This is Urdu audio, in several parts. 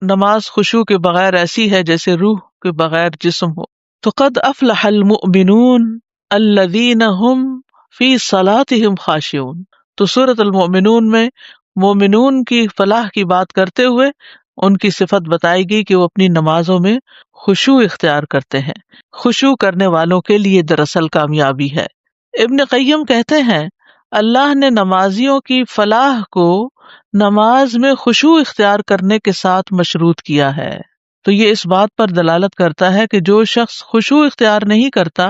نماز خشوع کے بغیر ایسی ہے جیسے روح کے بغیر جسم ہو. تو قد افلح المؤمنون الذین هم فی صلاتهم خاشعون. تو سورۃ المؤمنون میں مومنون کی فلاح کی بات کرتے ہوئے ان کی صفت بتائی گئی کہ وہ اپنی نمازوں میں خشوع اختیار کرتے ہیں. خشوع کرنے والوں کے لیے دراصل کامیابی ہے. ابن قیم کہتے ہیں اللہ نے نمازیوں کی فلاح کو نماز میں خشوع اختیار کرنے کے ساتھ مشروط کیا ہے. تو یہ اس بات پر دلالت کرتا ہے کہ جو شخص خشوع اختیار نہیں کرتا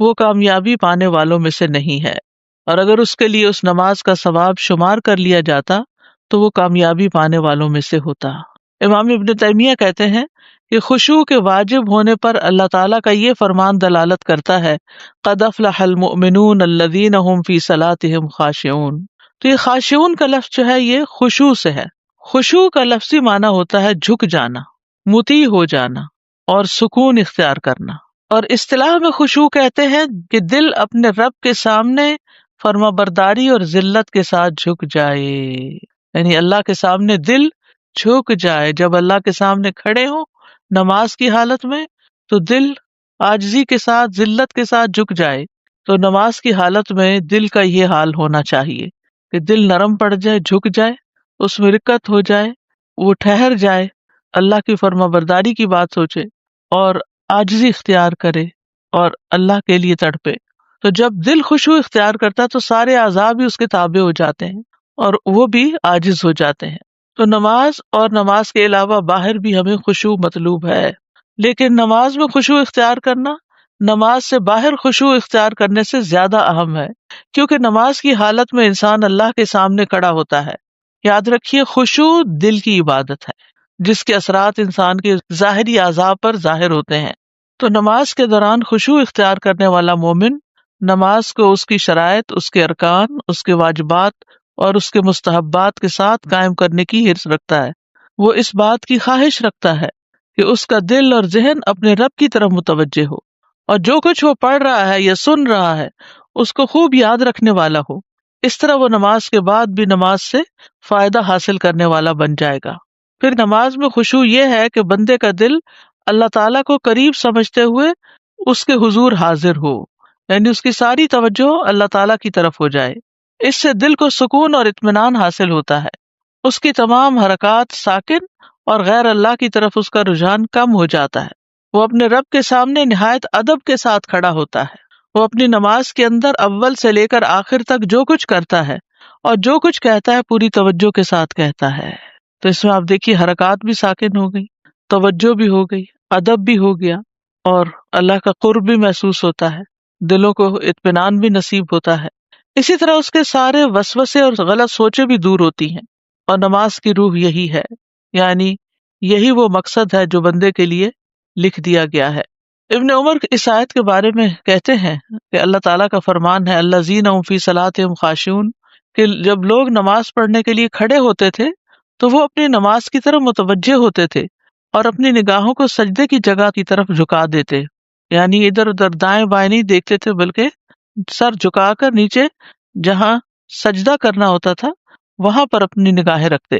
وہ کامیابی پانے والوں میں سے نہیں ہے، اور اگر اس کے لیے اس نماز کا ثواب شمار کر لیا جاتا تو وہ کامیابی پانے والوں میں سے ہوتا. امام ابن تیمیہ کہتے ہیں کہ خشوع کے واجب ہونے پر اللہ تعالیٰ کا یہ فرمان دلالت کرتا ہے قد افلح المؤمنون الذین هم فی صلاتهم خاشعون. تو یہ خاشعون کا لفظ جو ہے یہ خشوع سے ہے. خشوع کا لفظی معنی ہوتا ہے جھک جانا، مطیع ہو جانا اور سکون اختیار کرنا. اور اصطلاح میں خشوع کہتے ہیں کہ دل اپنے رب کے سامنے فرما برداری اور ذلت کے ساتھ جھک جائے. یعنی اللہ کے سامنے دل جھک جائے. جب اللہ کے سامنے کھڑے ہوں نماز کی حالت میں تو دل عاجزی کے ساتھ ذلت کے ساتھ جھک جائے. تو نماز کی حالت میں دل کا یہ حال ہونا چاہیے کہ دل نرم پڑ جائے، جھک جائے، اس میں رکت ہو جائے، وہ ٹھہر جائے، اللہ کی فرما برداری کی بات سوچے اور عاجزی اختیار کرے اور اللہ کے لیے تڑپے. تو جب دل خشوع اختیار کرتا تو سارے اعضاء بھی اس کے تابع ہو جاتے ہیں اور وہ بھی عاجز ہو جاتے ہیں. تو نماز اور نماز کے علاوہ باہر بھی ہمیں خشوع مطلوب ہے، لیکن نماز میں خشوع اختیار کرنا نماز سے باہر خشوع اختیار کرنے سے زیادہ اہم ہے، کیونکہ نماز کی حالت میں انسان اللہ کے سامنے کھڑا ہوتا ہے. یاد رکھیے خشوع دل کی عبادت ہے جس کے اثرات انسان کے ظاہری اعضاء پر ظاہر ہوتے ہیں. تو نماز کے دوران خشوع اختیار کرنے والا مومن نماز کو اس کی شرائط، اس کے ارکان، اس کے واجبات اور اس کے مستحبات کے ساتھ قائم کرنے کی حرص رکھتا ہے. وہ اس بات کی خواہش رکھتا ہے کہ اس کا دل اور ذہن اپنے رب کی طرف متوجہ ہو اور جو کچھ وہ پڑھ رہا ہے یا سن رہا ہے اس کو خوب یاد رکھنے والا ہو. اس طرح وہ نماز کے بعد بھی نماز سے فائدہ حاصل کرنے والا بن جائے گا. پھر نماز میں خشوع یہ ہے کہ بندے کا دل اللہ تعالیٰ کو قریب سمجھتے ہوئے اس کے حضور حاضر ہو، یعنی اس کی ساری توجہ اللہ تعالیٰ کی طرف ہو جائے. اس سے دل کو سکون اور اطمینان حاصل ہوتا ہے. اس کی تمام حرکات ساکن اور غیر اللہ کی طرف اس کا رجحان کم ہو جاتا ہے. وہ اپنے رب کے سامنے نہایت ادب کے ساتھ کھڑا ہوتا ہے. وہ اپنی نماز کے اندر اول سے لے کر آخر تک جو کچھ کرتا ہے اور جو کچھ کہتا ہے پوری توجہ کے ساتھ کہتا ہے. تو اس میں آپ دیکھیے حرکات بھی ساکن ہو گئی، توجہ بھی ہو گئی، ادب بھی ہو گیا اور اللہ کا قرب بھی محسوس ہوتا ہے، دلوں کو اطمینان بھی نصیب ہوتا ہے. اسی طرح اس کے سارے وسوسے اور غلط سوچیں بھی دور ہوتی ہیں. اور نماز کی روح یہی ہے، یعنی یہی وہ مقصد ہے جو بندے کے لیے لکھ دیا گیا ہے. ابن عمر اس آیت کے بارے میں کہتے ہیں کہ اللہ تعالیٰ کا فرمان ہے الذین هم فی صلاتهم خاشعون، کہ جب لوگ نماز پڑھنے کے لیے کھڑے ہوتے تھے تو وہ اپنی نماز کی طرف متوجہ ہوتے تھے اور اپنی نگاہوں کو سجدے کی جگہ کی طرف جھکا دیتے، یعنی ادھر ادھر دائیں بائیں نہیں دیکھتے تھے بلکہ سر جھکا کر نیچے جہاں سجدہ کرنا ہوتا تھا وہاں پر اپنی نگاہیں رکھتے،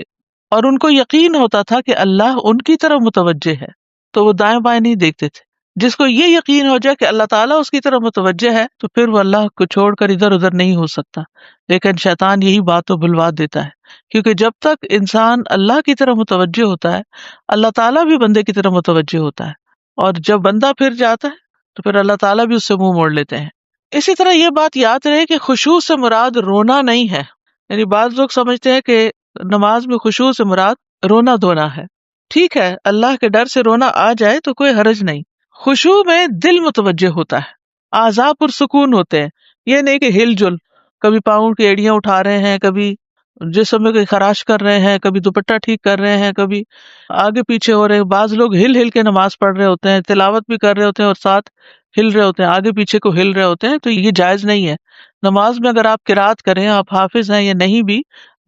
اور ان کو یقین ہوتا تھا کہ اللہ ان کی طرف متوجہ ہے تو وہ دائیں بائیں نہیں دیکھتے تھے. جس کو یہ یقین ہو جائے کہ اللہ تعالیٰ اس کی طرف متوجہ ہے تو پھر وہ اللہ کو چھوڑ کر ادھر ادھر نہیں ہو سکتا. لیکن شیطان یہی بات تو بھلوا دیتا ہے، کیونکہ جب تک انسان اللہ کی طرف متوجہ ہوتا ہے اللہ تعالیٰ بھی بندے کی طرف متوجہ ہوتا ہے، اور جب بندہ پھر جاتا ہے تو پھر اللہ تعالیٰ بھی اس سے منہ موڑ لیتے ہیں. اسی طرح یہ بات یاد رہے کہ خشوع سے مراد رونا نہیں ہے. یعنی بعض لوگ سمجھتے ہیں کہ نماز میں خشوع سے مراد رونا دھونا ہے. ٹھیک ہے، اللہ کے ڈر سے رونا آ جائے تو کوئی حرج نہیں. خشوع میں دل متوجہ ہوتا ہے، اعضاء پرسکون ہوتے ہیں. یہ نہیں کہ ہل جل، کبھی پاؤں کی ایڑیاں اٹھا رہے ہیں، کبھی جسم میں کوئی خراش کر رہے ہیں، کبھی دوپٹہ ٹھیک کر رہے ہیں، کبھی آگے پیچھے ہو رہے ہیں. بعض لوگ ہل ہل کے نماز پڑھ رہے ہوتے ہیں، تلاوت بھی کر رہے ہوتے ہیں اور ساتھ ہل رہے ہوتے ہیں، آگے پیچھے کو ہل رہے ہوتے ہیں. تو یہ جائز نہیں ہے. نماز میں اگر آپ قرات کریں، آپ حافظ ہیں یا نہیں بھی،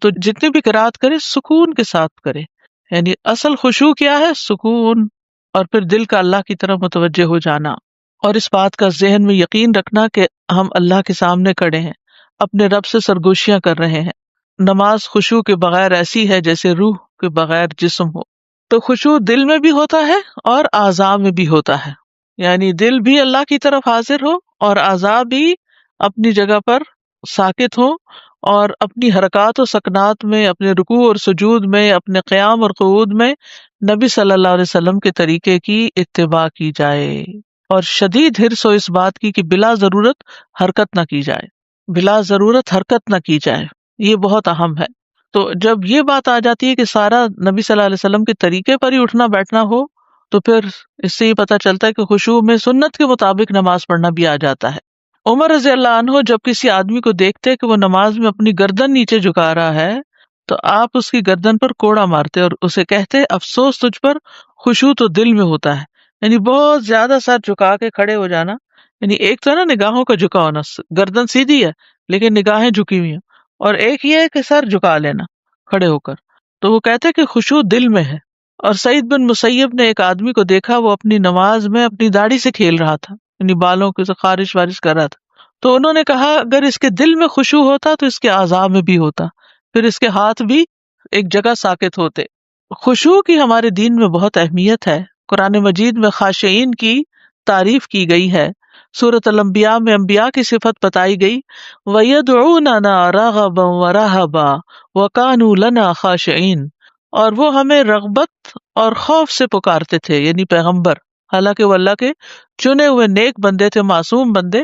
تو جتنی بھی قرات کریں سکون کے ساتھ کریں. یعنی اصل خشوع کیا ہے؟ سکون، اور پھر دل کا اللہ کی طرف متوجہ ہو جانا اور اس بات کا ذہن میں یقین رکھنا کہ ہم اللہ کے سامنے کھڑے ہیں، اپنے رب سے سرگوشیاں کر رہے ہیں. نماز خشوع کے بغیر ایسی ہے جیسے روح کے بغیر جسم ہو. تو خشوع دل میں بھی ہوتا ہے اور اعضاء میں بھی ہوتا ہے، یعنی دل بھی اللہ کی طرف حاضر ہو اور اعضاء بھی اپنی جگہ پر ساکت ہوں، اور اپنی حرکات و سکنات میں، اپنے رکوع اور سجود میں، اپنے قیام اور قعود میں نبی صلی اللہ علیہ وسلم کے طریقے کی اتباع کی جائے، اور شدید حرص ہو اس بات کی کہ بلا ضرورت حرکت نہ کی جائے، بلا ضرورت حرکت نہ کی جائے، یہ بہت اہم ہے۔ تو جب یہ بات آ جاتی ہے کہ سارا نبی صلی اللہ علیہ وسلم کے طریقے پر ہی اٹھنا بیٹھنا ہو، تو پھر اس سے یہ پتہ چلتا ہے کہ خشوع میں سنت کے مطابق نماز پڑھنا بھی آ جاتا ہے۔ عمر رضی اللہ عنہ جب کسی آدمی کو دیکھتے کہ وہ نماز میں اپنی گردن نیچے جھکا رہا ہے تو آپ اس کی گردن پر کوڑا مارتے اور اسے کہتے افسوس تجھ پر، خشوع تو دل میں ہوتا ہے، یعنی بہت زیادہ سر جھکا کے کھڑے ہو جانا، یعنی ایک تو ہے نا نگاہوں کا جھکا ہونا، گردن سیدھی ہے لیکن نگاہیں جھکی ہوئی ہیں، اور ایک یہ ہے کہ سر جھکا لینا کھڑے ہو کر، تو وہ کہتے کہ خشوع دل میں ہے۔ اور سعید بن مسیب نے ایک آدمی کو دیکھا وہ اپنی نماز میں اپنی داڑھی سے کھیل رہا تھا، یعنی بالوں کے خارش وارش کر رہا تھا، تو انہوں نے کہا اگر اس کے دل میں خشوع ہوتا تو اس کے اعضاء میں بھی ہوتا، پھر اس کے ہاتھ بھی ایک جگہ ساکت ہوتے۔ خشوع کی ہمارے دین میں بہت اہمیت ہے۔ قرآن مجید میں خاشعین کی تعریف کی گئی ہے، سورۃ الانبیاء میں انبیاء کی صفت بتائی گئی، وَيَدْعُونَنَا رَغَبًا وَرَهَبًا وَكَانُوا لَنَا خَاشِعِينَ، اور وہ ہمیں رغبت اور خوف سے پکارتے تھے، یعنی پیغمبر، حالانکہ وہ اللہ کے چنے ہوئے نیک بندے تھے، معصوم بندے،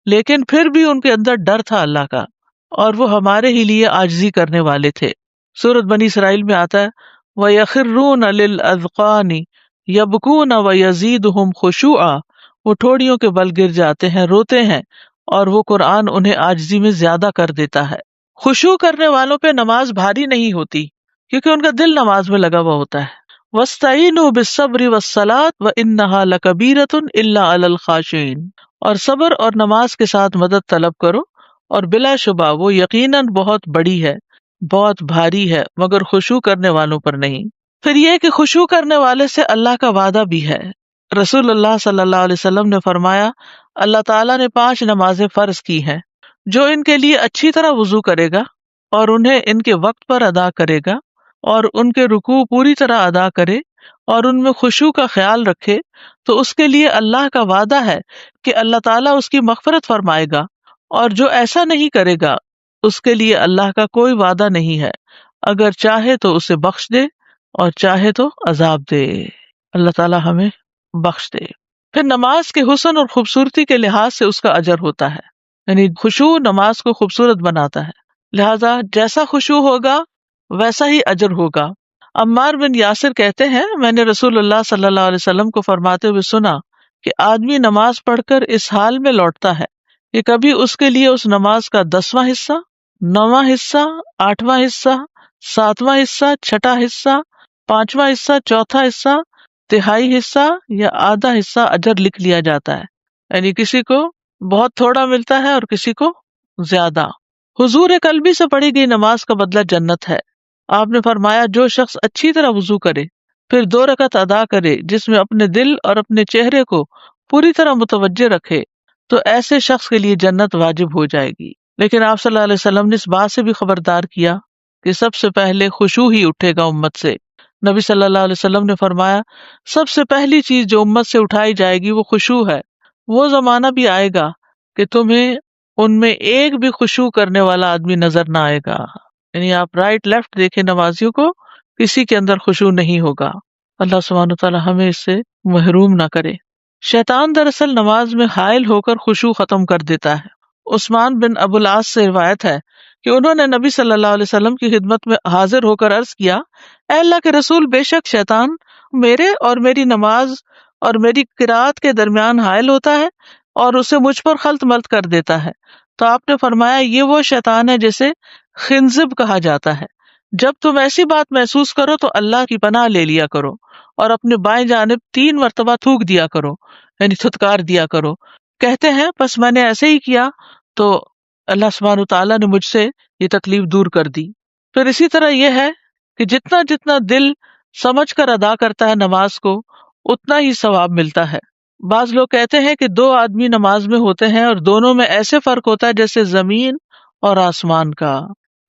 لیکن پھر بھی ان کے اندر ڈر تھا اللہ کا، اور وہ ہمارے ہی لیے عاجزی کرنے والے تھے۔ سورۃ بنی اسرائیل میں آتا ہے وَيَخِرُّونَ لِلْأَذْقَانِ يَبْكُونَ وَيَزِيدُهُمْ خُشُوعًا، وہ ٹھوڑیوں کے بل گر جاتے ہیں، روتے ہیں، اور وہ قرآن انہیں عاجزی میں زیادہ کر دیتا ہے۔ خشوع کرنے والوں پہ نماز بھاری نہیں ہوتی کیونکہ ان کا دل نماز میں لگا ہوا ہوتا ہے۔ وَاسْتَعِينُوا بِالصَّبْرِ وَالصَّلَاةِ وَإِنَّهَا لَكَبِيرَةٌ إِلَّا عَلَى الْخَاشِعِينَ، اور صبر اور نماز کے ساتھ مدد طلب کرو، اور بلا شبہ وہ یقیناً بہت بڑی ہے، بہت بھاری ہے، مگر خشوع کرنے والوں پر نہیں۔ پھر یہ کہ خشوع کرنے والے سے اللہ کا وعدہ بھی ہے۔ رسول اللہ صلی اللہ علیہ وسلم نے فرمایا اللہ تعالیٰ نے 5 نمازیں فرض کی ہیں، جو ان کے لیے اچھی طرح وضو کرے گا اور انہیں ان کے وقت پر ادا کرے گا اور ان کے رکوع پوری طرح ادا کرے اور ان میں خشوع کا خیال رکھے، تو اس کے لیے اللہ کا وعدہ ہے کہ اللہ تعالیٰ اس کی مغفرت فرمائے گا، اور جو ایسا نہیں کرے گا اس کے لیے اللہ کا کوئی وعدہ نہیں ہے، اگر چاہے تو اسے بخش دے اور چاہے تو عذاب دے۔ اللہ تعالیٰ ہمیں بخش دے۔ پھر نماز کے حسن اور خوبصورتی کے لحاظ سے اس کا اجر ہوتا ہے، یعنی خشوع نماز کو خوبصورت بناتا ہے، لہذا جیسا خشوع ہوگا ویسا ہی اجر ہوگا۔ عمار بن یاسر کہتے ہیں میں نے رسول اللہ صلی اللہ علیہ وسلم کو فرماتے ہوئے سنا کہ آدمی نماز پڑھ کر اس حال میں لوٹتا ہے کہ کبھی اس کے لیے اس نماز کا 10واں حصہ، 9واں حصہ، 8واں حصہ، 7واں حصہ، 6واں حصہ، 5واں حصہ، 4تھا حصہ، تہائی حصہ یا آدھا حصہ اجر لکھ لیا جاتا ہے، یعنی کسی کو بہت تھوڑا ملتا ہے اور کسی کو زیادہ۔ حضور قلبی سے پڑھی گئی نماز کا بدلہ جنت ہے۔ آپ نے فرمایا جو شخص اچھی طرح وضو کرے پھر 2 رکعت ادا کرے جس میں اپنے دل اور اپنے چہرے کو پوری طرح متوجہ رکھے تو ایسے شخص کے لیے جنت واجب ہو جائے گی۔ لیکن آپ صلی اللہ علیہ وسلم نے اس بات سے بھی خبردار کیا کہ سب سے پہلے خشوع ہی اٹھے گا امت سے۔ نبی صلی اللہ علیہ وسلم نے فرمایا سب سے پہلی چیز جو امت سے اٹھائی جائے گی وہ خشوع ہے۔ وہ زمانہ بھی آئے گا کہ تمہیں ان میں ایک بھی خشوع کرنے والا آدمی نظر نہ آئے گا، یعنی آپ رائٹ لیفٹ دیکھیں نمازیوں کو، کسی کے اندر خشوع نہیں ہوگا۔ اللہ سبحانہ تعالیٰ ہمیں اس سے محروم نہ کرے۔ شیطان دراصل نماز میں حائل ہو کر خشوع ختم کر دیتا ہے۔ عثمان بن ابو العاص سے روایت ہے کہ انہوں نے نبی صلی اللہ علیہ وسلم کی خدمت میں حاضر ہو کر عرض کیا اے اللہ کے رسول، بے شک شیطان میرے اور میری نماز اور میری قرات کے درمیان حائل ہوتا ہے اور اسے مجھ پر خلط ملط کر دیتا ہے۔ تو آپ نے فرمایا یہ وہ شیطان ہے جسے خنزب کہا جاتا ہے۔ جب تم ایسی بات محسوس کرو تو اللہ کی پناہ لے لیا کرو اور اپنے بائیں جانب 3 مرتبہ تھوک دیا کرو، یعنی تھتکار دیا کرو۔ کہتے ہیں بس میں نے ایسے ہی کیا تو اللہ سبحانہ تعالیٰ نے مجھ سے یہ تکلیف دور کر دی۔ پھر اسی طرح یہ ہے کہ جتنا جتنا دل سمجھ کر ادا کرتا ہے نماز کو اتنا ہی ثواب ملتا ہے۔ بعض لوگ کہتے ہیں کہ 2 آدمی نماز میں ہوتے ہیں اور دونوں میں ایسے فرق ہوتا ہے جیسے زمین اور آسمان کا۔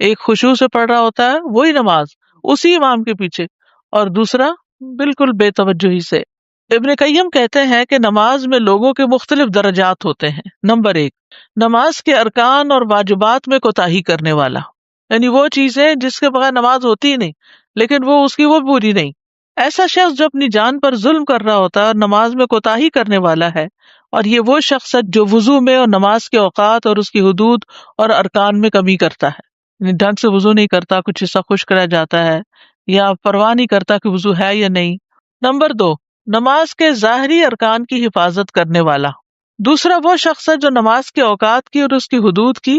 ایک خشوع سے پڑھ رہا ہوتا ہے وہی نماز اسی امام کے پیچھے، اور دوسرا بالکل بے توجہی سے۔ ابن قیم کہتے ہیں کہ نماز میں لوگوں کے مختلف درجات ہوتے ہیں۔ نمبر 1، نماز کے ارکان اور واجبات میں کوتاہی کرنے والا، یعنی وہ چیزیں جس کے بغیر نماز ہوتی ہی نہیں، لیکن وہ اس کی وہ پوری نہیں۔ ایسا شخص جو اپنی جان پر ظلم کر رہا ہوتا ہے اور نماز میں کوتاہی کرنے والا ہے، اور یہ وہ شخص ہے جو وضو میں اور نماز کے اوقات اور اس کی حدود اور ارکان میں کمی کرتا ہے، یعنی ڈھنگ سے وضو نہیں کرتا، کچھ حصہ خشک رہ جاتا ہے، یا پرواہ نہیں کرتا کہ وضو ہے یا نہیں۔ نمبر 2، نماز کے ظاہری ارکان کی حفاظت کرنے والا، دوسرا وہ شخص ہے جو نماز کے اوقات کی اور اس کی حدود کی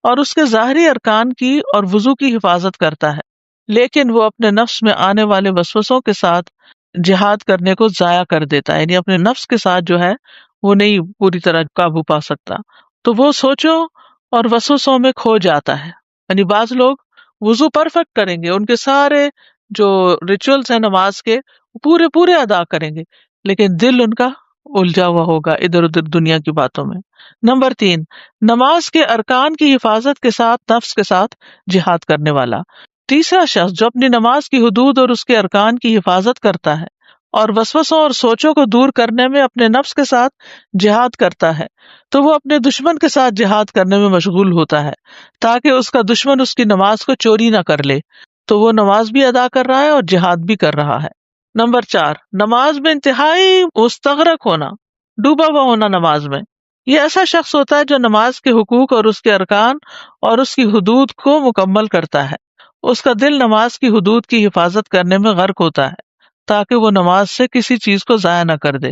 اور اس کے ظاہری ارکان کی اور وضو کی حفاظت کرتا ہے، لیکن وہ اپنے نفس میں آنے والے وسوسوں کے ساتھ جہاد کرنے کو ضائع کر دیتا ہے، یعنی اپنے نفس کے ساتھ جو ہے وہ نہیں پوری طرح قابو پا سکتا، تو وہ سوچوں اور وسوسوں میں کھو جاتا ہے۔ یعنی بعض لوگ وضو پرفیکٹ کریں گے، ان کے سارے جو ریچولز ہیں نماز کے پورے پورے ادا کریں گے، لیکن دل ان کا الجھا ہوا ہوگا ادھر ادھر دنیا کی باتوں میں۔ نمبر 3، نماز کے ارکان کی حفاظت کے ساتھ نفس کے ساتھ جہاد کرنے والا، تیسرا شخص جو اپنی نماز کی حدود اور اس کے ارکان کی حفاظت کرتا ہے اور وسوسوں اور سوچوں کو دور کرنے میں اپنے نفس کے ساتھ جہاد کرتا ہے، تو وہ اپنے دشمن کے ساتھ جہاد کرنے میں مشغول ہوتا ہے تاکہ اس کا دشمن اس کی نماز کو چوری نہ کر لے، تو وہ نماز بھی ادا کر رہا ہے اور جہاد بھی کر رہا ہے۔ نمبر 4، نماز میں انتہائی مستغرق ہونا، ڈوبا ہوا ہونا نماز میں۔ یہ ایسا شخص ہوتا ہے جو نماز کے حقوق اور اس کے ارکان اور اس کی حدود کو مکمل کرتا ہے، اس کا دل نماز کی حدود کی حفاظت کرنے میں غرق ہوتا ہے تاکہ وہ نماز سے کسی چیز کو ضائع نہ کر دے،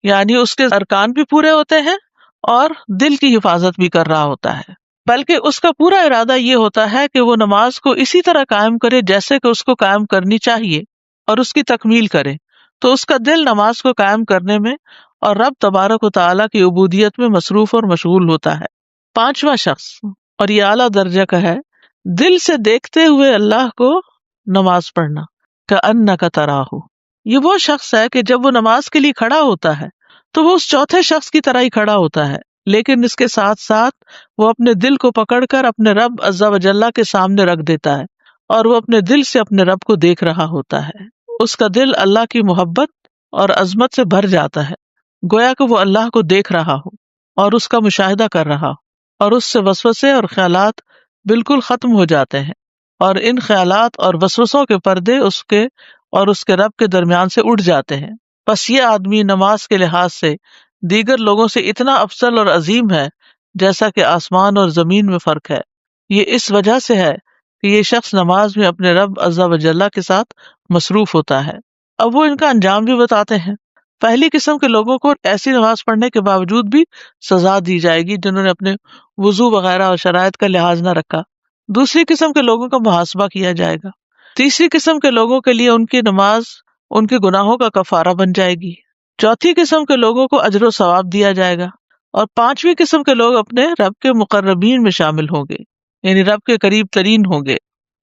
یعنی اس کے ارکان بھی پورے ہوتے ہیں اور دل کی حفاظت بھی کر رہا ہوتا ہے، بلکہ اس کا پورا ارادہ یہ ہوتا ہے کہ وہ نماز کو اسی طرح قائم کرے جیسے کہ اس کو قائم کرنی چاہیے اور اس کی تکمیل کرے، تو اس کا دل نماز کو قائم کرنے میں اور رب تبارک و تعالیٰ کی عبودیت میں مصروف اور مشغول ہوتا ہے۔ پانچواں شخص، اور یہ اعلیٰ درجہ کا ہے، دل سے دیکھتے ہوئے اللہ کو نماز پڑھنا، کأنک تراہ۔ یہ وہ شخص ہے کہ جب وہ نماز کے لیے کھڑا ہوتا ہے تو وہ اس چوتھے شخص کی طرح ہی کھڑا ہوتا ہے، لیکن اس کے ساتھ ساتھ وہ اپنے دل کو پکڑ کر اپنے رب عز و جل کے سامنے رکھ دیتا ہے اور وہ اپنے دل سے اپنے رب کو دیکھ رہا ہوتا ہے۔ اس کا دل اللہ کی محبت اور عظمت سے بھر جاتا ہے، گویا کہ وہ اللہ کو دیکھ رہا ہو اور اس کا مشاہدہ کر رہا ہو، اور اس سے وسوسے اور خیالات بالکل ختم ہو جاتے ہیں، اور ان خیالات اور وسوسوں کے پردے اس کے اور اس کے رب کے درمیان سے اٹھ جاتے ہیں۔ بس یہ آدمی نماز کے لحاظ سے دیگر لوگوں سے اتنا افضل اور عظیم ہے جیسا کہ آسمان اور زمین میں فرق ہے۔ یہ اس وجہ سے ہے کہ یہ شخص نماز میں اپنے رب عز و جل کے ساتھ مصروف ہوتا ہے۔ اب وہ ان کا انجام بھی بتاتے ہیں۔ پہلی قسم کے لوگوں کو ایسی نماز پڑھنے کے باوجود بھی سزا دی جائے گی جنہوں نے اپنے وضو وغیرہ اور شرائط کا لحاظ نہ رکھا۔ دوسری قسم کے لوگوں کا محاسبہ کیا جائے گا۔ تیسری قسم کے لوگوں کے لیے ان کی نماز ان کے گناہوں کا کفارہ بن جائے گی۔ چوتھی قسم کے لوگوں کو اجر و ثواب دیا جائے گا، اور پانچویں قسم کے لوگ اپنے رب کے مقربین میں شامل ہوں گے، یعنی رب کے قریب ترین ہوں گے،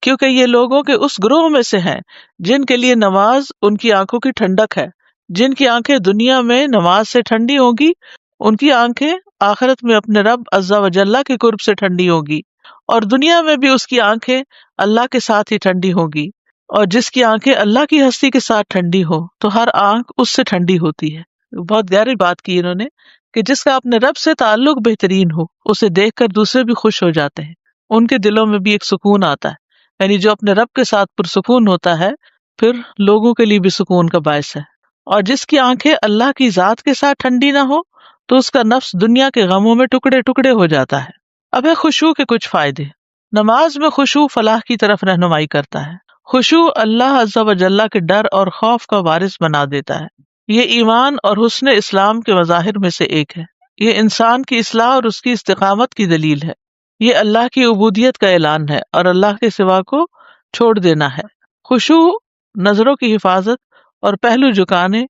کیونکہ یہ لوگوں کے اس گروہ میں سے ہیں جن کے لیے نماز ان کی آنکھوں کی ٹھنڈک ہے۔ جن کی آنکھیں دنیا میں نماز سے ٹھنڈی ہوگی، ان کی آنکھیں آخرت میں اپنے رب عز و جل کے قرب سے ٹھنڈی ہوگی، اور دنیا میں بھی اس کی آنکھیں اللہ کے ساتھ ہی ٹھنڈی ہوگی، اور جس کی آنکھیں اللہ کی ہستی کے ساتھ ٹھنڈی ہو تو ہر آنکھ اس سے ٹھنڈی ہوتی ہے۔ بہت گہری بات کی انہوں نے کہ جس کا اپنے رب سے تعلق بہترین ہو، اسے دیکھ کر دوسرے بھی خوش ہو جاتے ہیں، ان کے دلوں میں بھی ایک سکون آتا ہے، یعنی جو اپنے رب کے ساتھ پرسکون ہوتا ہے پھر لوگوں کے لیے بھی سکون کا باعث ہے۔ اور جس کی آنکھیں اللہ کی ذات کے ساتھ ٹھنڈی نہ ہو تو اس کا نفس دنیا کے غموں میں ٹکڑے ٹکڑے ہو جاتا ہے۔ اب ہے خشوع کے کچھ فائدے۔ نماز میں خشوع فلاح کی طرف رہنمائی کرتا ہے۔ خشوع اللہ عز و جل کے ڈر اور خوف کا وارث بنا دیتا ہے۔ یہ ایمان اور حسن اسلام کے مظاہر میں سے ایک ہے۔ یہ انسان کی اصلاح اور اس کی استقامت کی دلیل ہے۔ یہ اللہ کی عبودیت کا اعلان ہے اور اللہ کے سوا کو چھوڑ دینا ہے۔ خشوع نظروں کی حفاظت اور پہلو جھکانے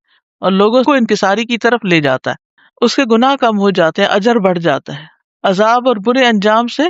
اور لوگوں کو انکساری کی طرف لے جاتا ہے۔ اس کے گناہ کم ہو جاتے ہیں، اجر بڑھ جاتا ہے، عذاب اور برے انجام سے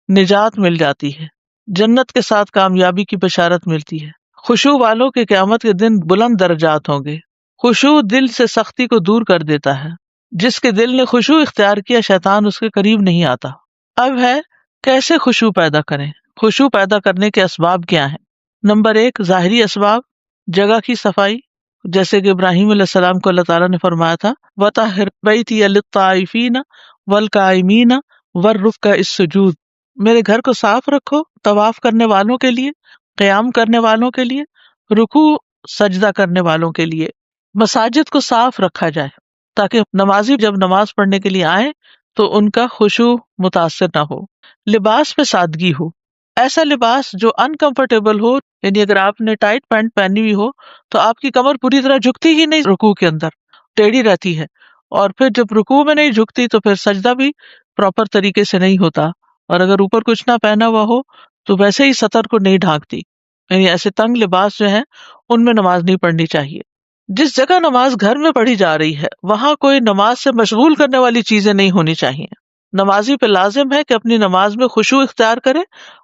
نجات مل جاتی ہے، جنت کے ساتھ کامیابی کی بشارت ملتی ہے۔ خشوع والوں کے قیامت کے دن بلند درجات ہوں گے۔ خشوع دل سے سختی کو دور کر دیتا ہے۔ جس کے دل نے خشوع اختیار کیا، شیطان اس کے قریب نہیں آتا۔ اب ہے کیسے خشوع پیدا کریں۔ خشوع پیدا کرنے کے اسباب کیا ہیں؟ نمبر 1، ظاہری اسباب، جگہ کی صفائی، جیسے کہ ابراہیم علیہ السلام کو اللہ تعالیٰ نے فرمایا تھا وَطَهِّرْ بَيْتِيَ لِلطَّائِفِينَ وَالْقَائِمِينَ وَالرُّكَّعِ السُّجُودِ، میرے گھر کو صاف رکھو طواف کرنے والوں کے لیے، قیام کرنے والوں کے لیے، رکوع سجدہ کرنے والوں کے لیے۔ مساجد کو صاف رکھا جائے تاکہ نمازی جب نماز پڑھنے کے لیے آئیں تو ان کا خشوع متاثر نہ ہو۔ لباس پہ سادگی ہو، ایسا لباس جو انکمفرٹیبل ہو، یعنی اگر آپ نے ٹائٹ پینٹ پہنی ہوئی ہو تو آپ کی کمر پوری طرح جھکتی ہی نہیں، رکوع کے اندر ٹیڑھی رہتی ہے، اور پھر جب رکوع میں نہیں جھکتی تو پھر سجدہ بھی پراپر طریقے سے نہیں ہوتا، اور اگر اوپر کچھ نہ پہنا ہوا ہو تو ویسے ہی سطر کو نہیں ڈھانکتی، یعنی ایسے تنگ لباس جو ہیں ان میں نماز نہیں پڑھنی چاہیے۔ جس جگہ نماز گھر میں پڑھی جا رہی ہے وہاں کوئی نماز سے مشغول کرنے والی چیزیں نہیں ہونی چاہیے۔ نمازی پہ لازم ہے کہ اپنی نماز میں خشوع اختیار کرے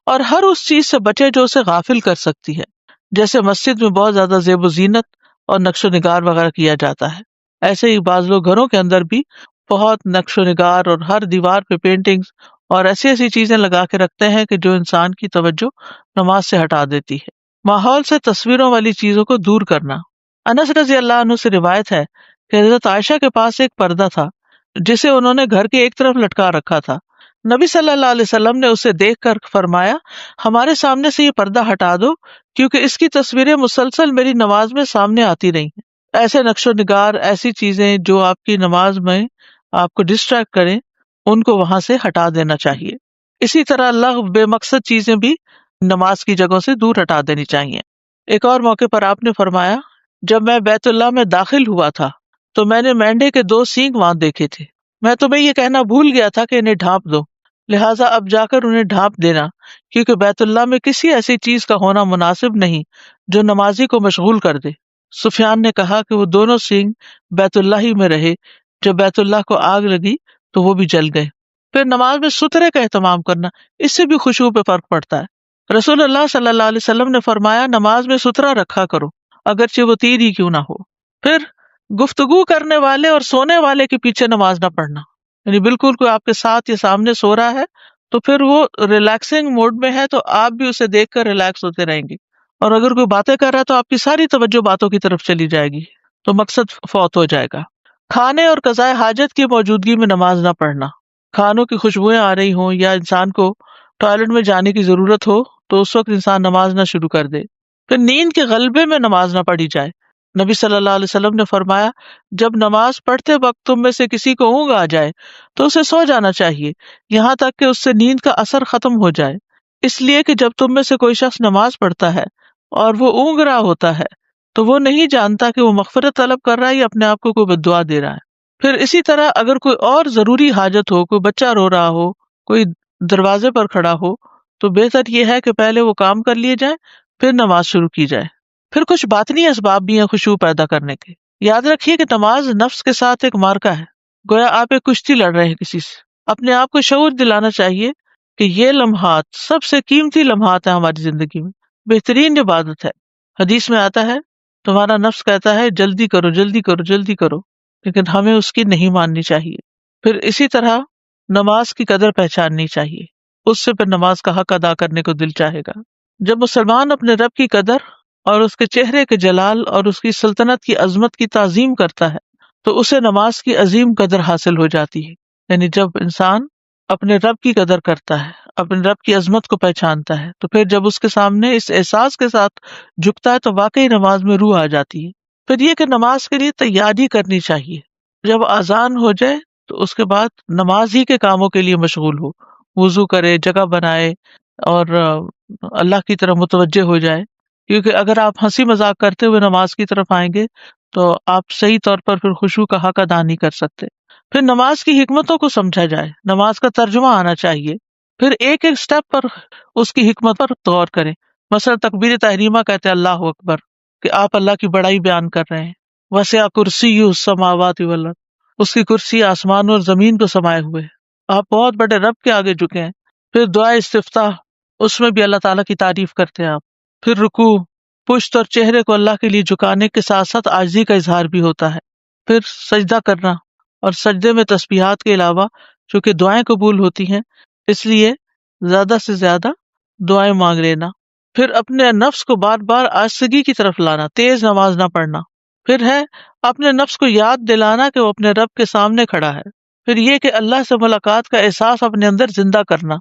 اور ہر اس چیز سے بچے جو اسے غافل کر سکتی ہے، جیسے مسجد میں بہت زیادہ زیب و زینت اور نقش و نگار وغیرہ کیا جاتا ہے، ایسے ہی بعض لوگ گھروں کے اندر بھی بہت نقش و نگار اور ہر دیوار پہ پینٹنگز اور ایسی چیزیں لگا کے رکھتے ہیں کہ جو انسان کی توجہ نماز سے ہٹا دیتی ہے۔ ماحول سے تصویروں والی چیزوں کو دور کرنا۔ انس رضی اللہ عنہ سے روایت ہے کہ حضرت عائشہ کے پاس ایک پردہ تھا جسے انہوں نے گھر کے ایک طرف لٹکا رکھا تھا۔ نبی صلی اللہ علیہ وسلم نے اسے دیکھ کر فرمایا ہمارے سامنے سے یہ پردہ ہٹا دو کیونکہ اس کی تصویریں مسلسل میری نماز میں سامنے آتی رہی ہیں۔ ایسے نقش و نگار، ایسی چیزیں جو آپ کی نماز میں آپ کو ڈسٹریکٹ کریں ان کو وہاں سے ہٹا دینا چاہیے۔ اسی طرح لغو بے مقصد چیزیں بھی نماز کی جگہوں سے دور ہٹا دینی چاہیے۔ ایک اور موقع پر آپ نے فرمایا جب میں بیت اللہ میں داخل ہوا تھا تو میں نے مینڈے کے 2 سینگ وہاں دیکھے تھے، میں تمہیں یہ کہنا بھول گیا تھا کہ انہیں ڈھانپ دو، لہٰذا اب جا کر انہیں ڈھانپ دینا، کیونکہ بیت اللہ میں کسی ایسی چیز کا ہونا مناسب نہیں جو نمازی کو مشغول کر دے۔ سفیان نے کہا کہ وہ دونوں سینگ بیت اللہ ہی میں رہے، جب بیت اللہ کو آگ لگی تو وہ بھی جل گئے۔ پھر نماز میں سترے کا اہتمام کرنا، اس سے بھی خشوع پہ فرق پڑتا ہے۔ رسول اللہ صلی اللہ علیہ وسلم نے فرمایا نماز میں سترا رکھا کرو اگرچہ وہ تیر ہی کیوں نہ ہو۔ پھر گفتگو کرنے والے اور سونے والے کے پیچھے نماز نہ پڑھنا، یعنی بالکل کوئی آپ کے ساتھ یا سامنے سو رہا ہے تو پھر وہ ریلیکسنگ موڈ میں ہے تو آپ بھی اسے دیکھ کر ریلیکس ہوتے رہیں گے، اور اگر کوئی باتیں کر رہا ہے تو آپ کی ساری توجہ باتوں کی طرف چلی جائے گی تو مقصد فوت ہو جائے گا۔ کھانے اور قضاء حاجت کی موجودگی میں نماز نہ پڑھنا، کھانوں کی خوشبوئیں آ رہی ہوں یا انسان کو ٹوائلٹ میں جانے کی ضرورت ہو تو اس وقت انسان نماز نہ شروع کر دے۔ پھر نیند کے غلبے میں نماز نہ پڑھی جائے۔ نبی صلی اللہ علیہ وسلم نے فرمایا جب نماز پڑھتے وقت تم میں سے کسی کو اونگ آ جائے تو اسے سو جانا چاہیے یہاں تک کہ اس سے نیند کا اثر ختم ہو جائے، اس لیے کہ جب تم میں سے کوئی شخص نماز پڑھتا ہے اور وہ اونگ رہا ہوتا ہے تو وہ نہیں جانتا کہ وہ مغفرت طلب کر رہا ہے یا اپنے آپ کو کوئی بد دعا دے رہا ہے۔ پھر اسی طرح اگر کوئی اور ضروری حاجت ہو، کوئی بچہ رو رہا ہو، کوئی دروازے پر کھڑا ہو، تو بہتر یہ ہے کہ پہلے وہ کام کر لیے جائیں پھر نماز شروع کی جائے۔ پھر کچھ باطنی اسباب بھی ہیں خشوع پیدا کرنے کے۔ یاد رکھیے کہ نماز نفس کے ساتھ ایک معرکہ ہے، گویا آپ ایک کشتی لڑ رہے ہیں کسی سے۔ اپنے آپ کو شعور دلانا چاہیے کہ یہ لمحات سب سے قیمتی لمحات ہیں ہماری زندگی میں، بہترین عبادت ہے۔ حدیث میں آتا ہے تمہارا نفس کہتا ہے جلدی کرو جلدی کرو جلدی کرو، لیکن ہمیں اس کی نہیں ماننی چاہیے۔ پھر اسی طرح نماز کی قدر پہچاننی چاہیے، اس سے پھر نماز کا حق ادا کرنے کو دل چاہے گا۔ جب مسلمان اپنے رب کی قدر اور اس کے چہرے کے جلال اور اس کی سلطنت کی عظمت کی تعظیم کرتا ہے تو اسے نماز کی عظیم قدر حاصل ہو جاتی ہے۔ یعنی جب انسان اپنے رب کی قدر کرتا ہے، اپنے رب کی عظمت کو پہچانتا ہے، تو پھر جب اس کے سامنے اس احساس کے ساتھ جھکتا ہے تو واقعی نماز میں روح آ جاتی ہے۔ پھر یہ کہ نماز کے لیے تیاری کرنی چاہیے، جب اذان ہو جائے تو اس کے بعد نماز ہی کے کاموں کے لیے مشغول ہو، وضو کرے، جگہ بنائے اور اللہ کی طرف متوجہ ہو جائے، کیونکہ اگر آپ ہنسی مذاق کرتے ہوئے نماز کی طرف آئیں گے تو آپ صحیح طور پر پھر خشوع کا حق ادا نہیں کر سکتے۔ پھر نماز کی حکمتوں کو سمجھا جائے، نماز کا ترجمہ آنا چاہیے، پھر ایک ایک سٹیپ پر اس کی حکمت پر غور کریں۔ مثلا تکبیر تحریمہ کہتے ہیں اللہ اکبر، کہ آپ اللہ کی بڑائی بیان کر رہے ہیں۔ وسع کرسیہ السماوات والارض، اس کی کرسی آسمان اور زمین کو سمائے ہوئے، آپ بہت بڑے رب کے آگے جھکے ہیں۔ پھر دعا استفتاح، اس میں بھی اللہ تعالیٰ کی تعریف کرتے ہیں آپ۔ پھر رکوع، پشت اور چہرے کو اللہ کے لیے جھکانے کے ساتھ ساتھ عاجزی کا اظہار بھی ہوتا ہے۔ پھر سجدہ کرنا، اور سجدے میں تسبیحات کے علاوہ چونکہ دعائیں قبول ہوتی ہیں اس لیے زیادہ سے زیادہ دعائیں مانگ لینا۔ پھر اپنے نفس کو بار بار آہستگی کی طرف لانا، تیز نماز نہ پڑھنا۔ پھر ہے اپنے نفس کو یاد دلانا کہ وہ اپنے رب کے سامنے کھڑا ہے، پھر یہ کہ اللہ سے ملاقات کا احساس اپنے اندر زندہ کرنا،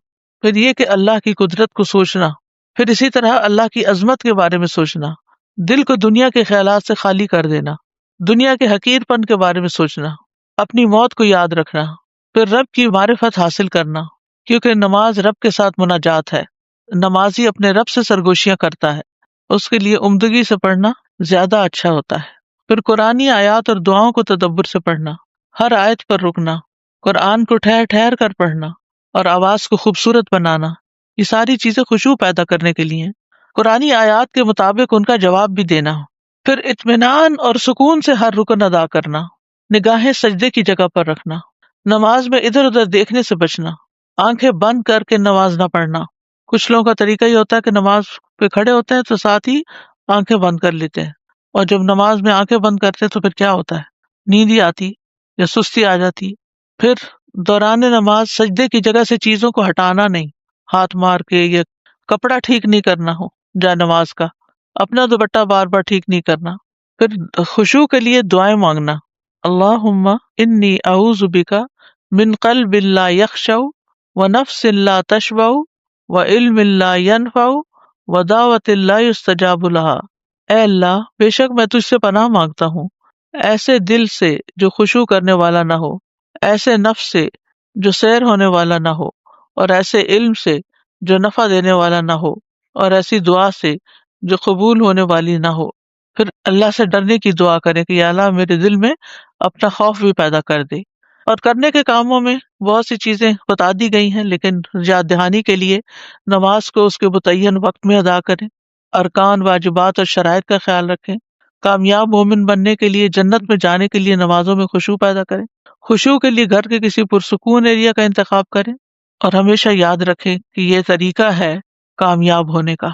پھر یہ کہ اللہ کی قدرت کو سوچنا، پھر اسی طرح اللہ کی عظمت کے بارے میں سوچنا، دل کو دنیا کے خیالات سے خالی کر دینا، دنیا کے حقیر پن کے بارے میں سوچنا، اپنی موت کو یاد رکھنا، پھر رب کی معرفت حاصل کرنا، کیونکہ نماز رب کے ساتھ مناجات ہے، نمازی اپنے رب سے سرگوشیاں کرتا ہے، اس کے لیے عمدگی سے پڑھنا زیادہ اچھا ہوتا ہے۔ پھر قرآنی آیات اور دعاؤں کو تدبر سے پڑھنا، ہر آیت پر رکنا، قرآن کو ٹھہر ٹھہر کر پڑھنا اور آواز کو خوبصورت بنانا، یہ ساری چیزیں خشوع پیدا کرنے کے لیے ہیں۔ قرآنی آیات کے مطابق ان کا جواب بھی دینا، پھر اطمینان اور سکون سے ہر رکن ادا کرنا، نگاہیں سجدے کی جگہ پر رکھنا، نماز میں ادھر ادھر دیکھنے سے بچنا، آنکھیں بند کر کے نماز نہ پڑھنا۔ کچھ لوگوں کا طریقہ یہ ہوتا ہے کہ نماز پہ کھڑے ہوتے ہیں تو ساتھ ہی آنکھیں بند کر لیتے ہیں، اور جب نماز میں آنکھیں بند کرتے ہیں تو پھر کیا ہوتا ہے، نیند ہی آتی یا سستی آ جاتی۔ پھر دوران نماز سجدے کی جگہ سے چیزوں کو ہٹانا نہیں، ہاتھ مار کے یا کپڑا ٹھیک نہیں کرنا ہو جا نماز کا، اپنا دوپٹہ بار بار ٹھیک نہیں کرنا۔ پھر خشوع کے لیے دعائیں مانگنا، اللہم انی اعوذ بک من قلب لا یخشع ونفس لا تشبع وعلم لا ینفع ودعوت لا یستجاب لها۔ اے اللہ، بے شک میں تجھ سے پناہ مانگتا ہوں ایسے دل سے جو خشوع کرنے والا نہ ہو، ایسے نفس سے جو سیر ہونے والا نہ ہو، اور ایسے علم سے جو نفع دینے والا نہ ہو، اور ایسی دعا سے جو قبول ہونے والی نہ ہو۔ پھر اللہ سے ڈرنے کی دعا کریں کہ یا اللہ میرے دل میں اپنا خوف بھی پیدا کر دے۔ اور کرنے کے کاموں میں بہت سی چیزیں بتا دی گئی ہیں، لیکن یاد دہانی کے لیے نماز کو اس کے متعین وقت میں ادا کریں، ارکان، واجبات اور شرائط کا خیال رکھیں، کامیاب مومن بننے کے لیے، جنت میں جانے کے لیے نمازوں میں خشوع پیدا کریں، خشوع کے لیے گھر کے کسی پرسکون ایریا کا انتخاب کریں، اور ہمیشہ یاد رکھیں کہ یہ طریقہ ہے کامیاب ہونے کا۔